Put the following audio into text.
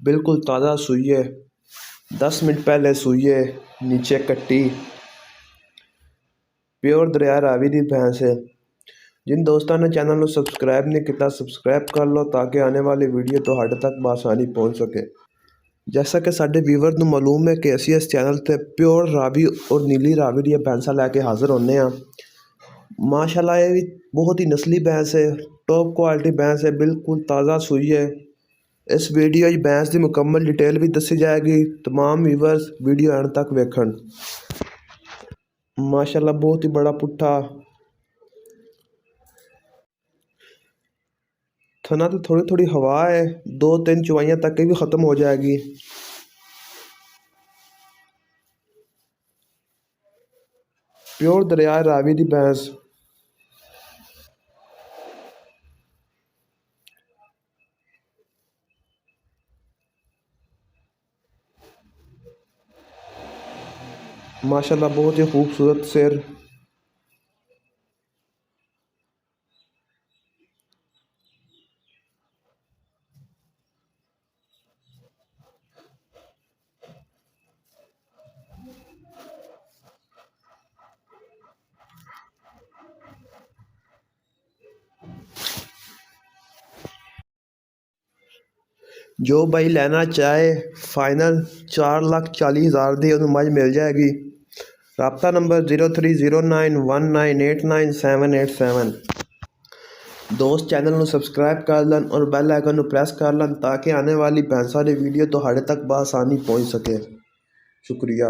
बिल्कुल ताज़ा सूई है। 10 मिनट पहले सूई है, नीचे कट्टी प्योर दरिया रावी की भैंस है। जिन दोस्तों ने चैनल को सबसक्राइब नहीं किया, सबसक्राइब कर लो ताकि आने वाली वीडियो ਤੁਹਾਡੇ तक बआसानी पहुँच सके। जैसा कि साढ़े व्यूवर ਨੂੰ मालूम है कि ਅਸੀਂ इस चैनल पर प्योर रावी और नीली रावी ਦੀਆਂ भैंसा लैके हाजिर होने हैं। माशाल्लाह ये भी बहुत ही नस्ली भैंस है, टॉप क्वालिटी भैंस है, बिल्कुल ताज़ा सूई है। इस वीडियो में भैंस की मुकम्मल डिटेल भी दसी जाएगी। तमाम व्यूवर्स वीडियो एंड तक वेखण। माशाल्लाह बहुत ही बड़ा पुट्ठा, थना तो थोड़ी थोड़ी हवा है, 2-3 चुवाइयाँ तक भी ख़त्म हो जाएगी। प्योर दरिया रावी की भैंस। माशाल्लाह बहुत ही खूबसूरत सिर। जो भाई लेना चाहे फाइनल 4,40,000 की उन्हें मझ मिल जाएगी। रब्ता नंबर 030919898787। दोस्त चैनल को सब्सक्राइब कर लन और बेल आइकन को प्रेस कर लन ताकि आने वाली भैंसा की वीडियो ਤੁਹਾਡੇ तक बआसानी पहुँच सके। शुक्रिया।